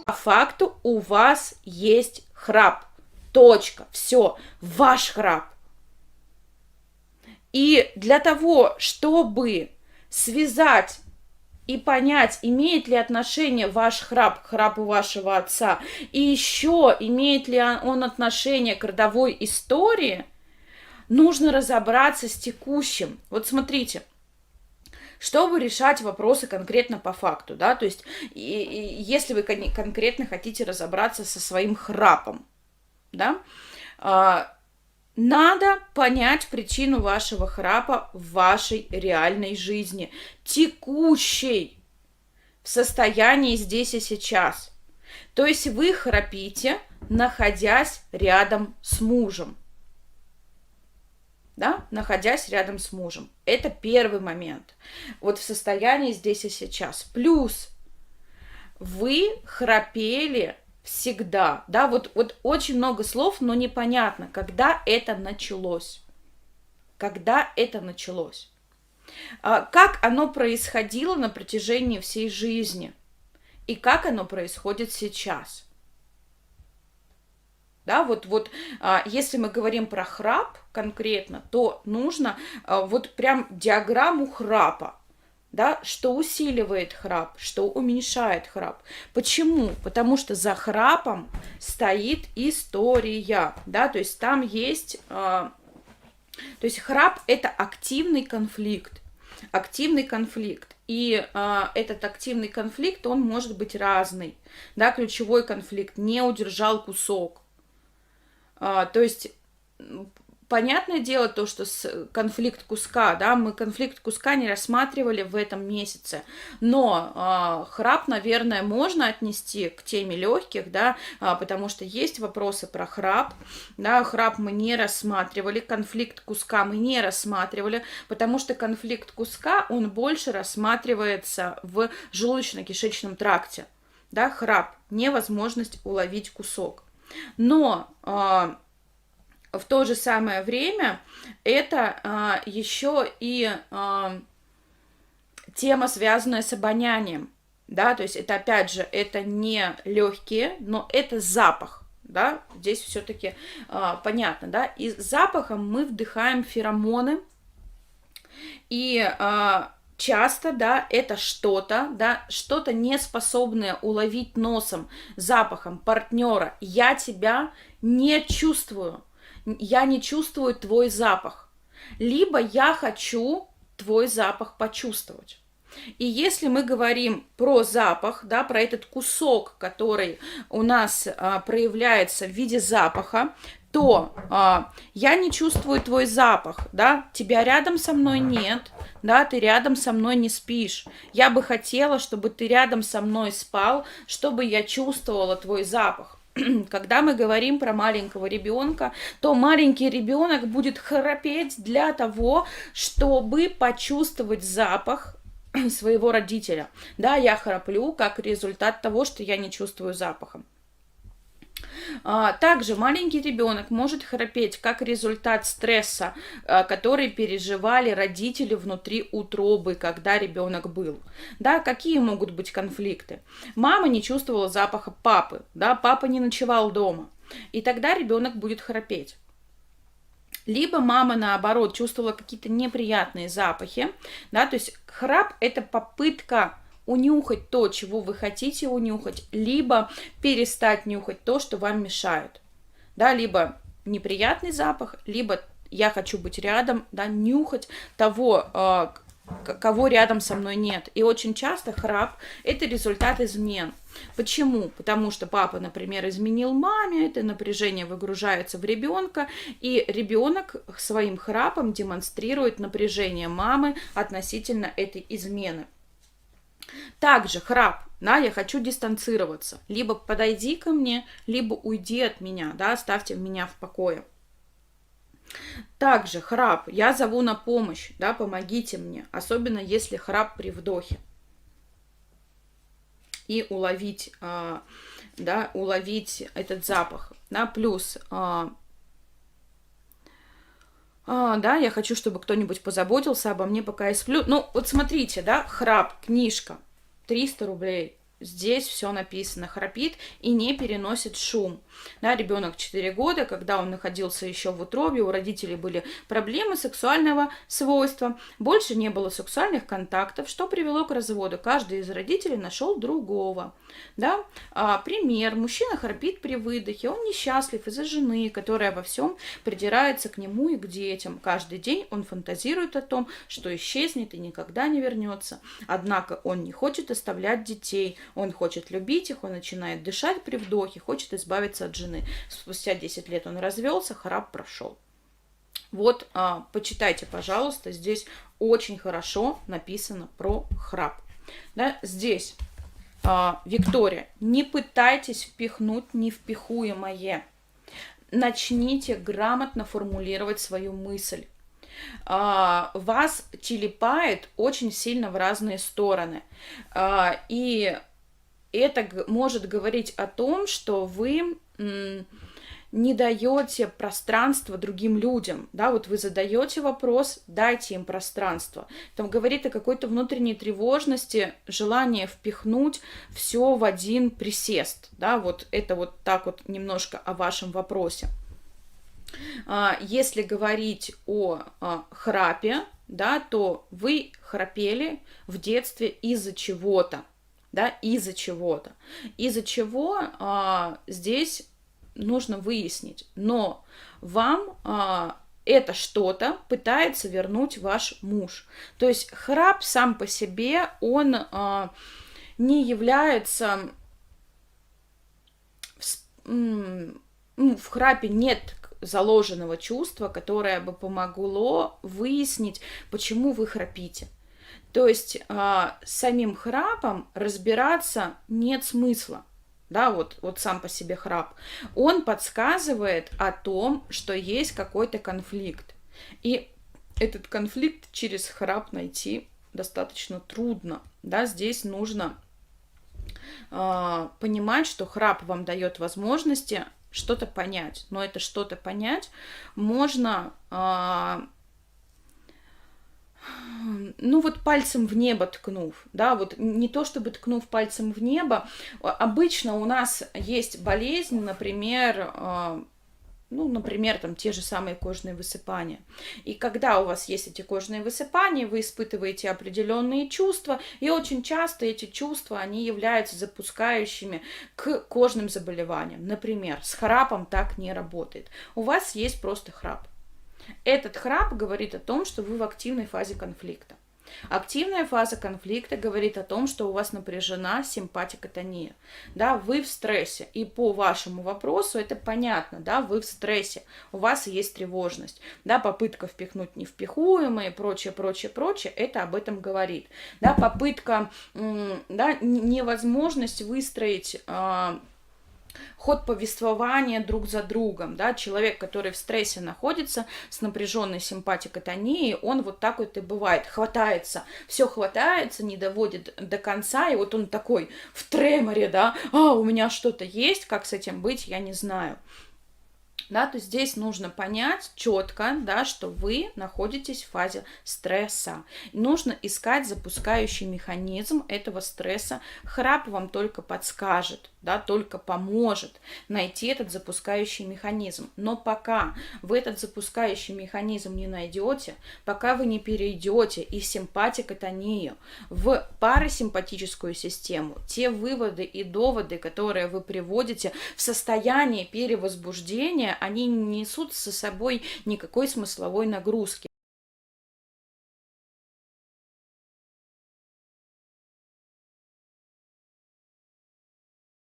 По факту у вас есть храп. Точка. Все. Ваш храп. И для того, чтобы связать и понять, имеет ли отношение ваш храп к храпу вашего отца, и еще имеет ли он отношение к родовой истории, нужно разобраться с текущим. Вот смотрите, чтобы решать вопросы конкретно по факту, да, то есть если вы конкретно хотите разобраться со своим храпом, да, надо понять причину вашего храпа в вашей реальной жизни, текущей, в состоянии здесь и сейчас. То есть вы храпите, находясь рядом с мужем. Да, находясь рядом с мужем. Это первый момент. Вот в состоянии здесь и сейчас. Плюс вы храпели всегда, да, вот очень много слов, но непонятно, когда это началось. Когда это началось. Как оно происходило на протяжении всей жизни. И как оно происходит сейчас. Да, вот если мы говорим про храп конкретно, то нужно вот прям диаграмму храпа. Да, что усиливает храп, что уменьшает храп. Почему? Потому что за храпом стоит история, да, то есть там есть, то есть храп – это активный конфликт, и этот активный конфликт, он может быть разный, да, ключевой конфликт, не удержал кусок, то есть понятное дело то, что конфликт куска, да, мы конфликт куска не рассматривали в этом месяце, но храп, наверное, можно отнести к теме легких, да, потому что есть вопросы про храп, да, храп мы не рассматривали, конфликт куска мы не рассматривали, потому что конфликт куска, он больше рассматривается в желудочно-кишечном тракте, да, храп, невозможность уловить кусок, но в то же самое время это еще и тема, связанная с обонянием, да, то есть это, опять же, это не легкие, но это запах, да, здесь все-таки понятно, да, и запахом мы вдыхаем феромоны, и часто, да, это что-то, да, что-то неспособное уловить носом, запахом партнера, я тебя не чувствую, я не чувствую твой запах, либо я хочу твой запах почувствовать. И если мы говорим про запах, да, про этот кусок, который у нас проявляется в виде запаха, то я не чувствую твой запах, да, тебя рядом со мной нет, да, ты рядом со мной не спишь. Я бы хотела, чтобы ты рядом со мной спал, чтобы я чувствовала твой запах. Когда мы говорим про маленького ребенка, то маленький ребенок будет храпеть для того, чтобы почувствовать запах своего родителя. Да, я храплю как результат того, что я не чувствую запаха. Также маленький ребенок может храпеть как результат стресса, который переживали родители внутри утробы, когда ребенок был. Да, какие могут быть конфликты? Мама не чувствовала запаха папы, да, папа не ночевал дома, и тогда ребенок будет храпеть. Либо мама, наоборот, чувствовала какие-то неприятные запахи, да, то есть храп – это попытка унюхать то, чего вы хотите унюхать, либо перестать нюхать то, что вам мешает. Да, либо неприятный запах, либо я хочу быть рядом, да, нюхать того, кого рядом со мной нет. И очень часто храп – это результат измен. Почему? Потому что папа, например, изменил маме, это напряжение выгружается в ребенка, и ребенок своим храпом демонстрирует напряжение мамы относительно этой измены. Также храп, да, я хочу дистанцироваться, либо подойди ко мне, либо уйди от меня, да, оставьте меня в покое. Также храп, я зову на помощь, да, помогите мне, особенно если храп при вдохе. И уловить, да, уловить этот запах, да, плюс, да, я хочу, чтобы кто-нибудь позаботился обо мне, пока я сплю. Ну, вот смотрите, да, храп, книжка, 300 рублей. здесь все написано, храпит и не переносит шум. Да, ребенок 4 года, когда он находился еще в утробе, у родителей были проблемы сексуального свойства, больше не было сексуальных контактов, что привело к разводу. Каждый из родителей нашел другого. Да? Пример. Мужчина храпит при выдохе, он несчастлив из-за жены, которая во всем придирается к нему и к детям. Каждый день он фантазирует о том, что исчезнет и никогда не вернется. Однако он не хочет оставлять детей, он хочет любить их, он начинает дышать при вдохе, хочет избавиться от жены. Спустя 10 лет он развелся, храп прошел. Вот, почитайте, пожалуйста, здесь очень хорошо написано про храп. Да, здесь, Виктория, не пытайтесь впихнуть невпихуемое. Начните грамотно формулировать свою мысль. Вас телепает очень сильно в разные стороны. И это может говорить о том, что вы не даете пространства другим людям, да, вот вы задаете вопрос, дайте им пространство. Там говорит о какой-то внутренней тревожности, желание впихнуть все в один присест, да, вот это вот так вот немножко о вашем вопросе. Если говорить о храпе, да, то вы храпели в детстве из-за чего-то, да, из-за чего-то. Из-за чего здесь нужно выяснить, но вам это что-то пытается вернуть ваш муж. То есть храп сам по себе, он не является... В храпе нет заложенного чувства, которое бы помогло выяснить, почему вы храпите. То есть самим храпом разбираться нет смысла. Да, вот сам по себе храп, он подсказывает о том, что есть какой-то конфликт. И этот конфликт через храп найти достаточно трудно. Да, здесь нужно понимать, что храп вам дает возможности что-то понять. Но это что-то понять можно... Ну вот пальцем в небо ткнув, да, вот не то чтобы ткнув пальцем в небо, обычно у нас есть болезнь, например, например, там те же самые кожные высыпания. И когда у вас есть эти кожные высыпания, вы испытываете определенные чувства, и очень часто эти чувства, они являются запускающими к кожным заболеваниям. Например, с храпом так не работает. У вас есть просто храп. Этот храп говорит о том, что вы в активной фазе конфликта. Активная фаза конфликта говорит о том, что у вас напряжена симпатикотония. Да, вы в стрессе. И по вашему вопросу это понятно, да, вы в стрессе. У вас есть тревожность. Да, попытка впихнуть невпихуемое и прочее, прочее, прочее, это об этом говорит. Да, попытка, невозможность выстроить... ход повествования друг за другом, да, человек, который в стрессе находится с напряженной симпатикотонией, он вот так вот и бывает, хватается, все хватается, не доводит до конца, и вот он такой в треморе, да, у меня что-то есть, как с этим быть, я не знаю. Да, то здесь нужно понять четко, да, что вы находитесь в фазе стресса. Нужно искать запускающий механизм этого стресса. Храп вам только подскажет, да, только поможет найти этот запускающий механизм. Но пока вы этот запускающий механизм не найдете, пока вы не перейдете из симпатикотонии в парасимпатическую систему, те выводы и доводы, которые вы приводите в состояние перевозбуждения, они не несут со собой никакой смысловой нагрузки.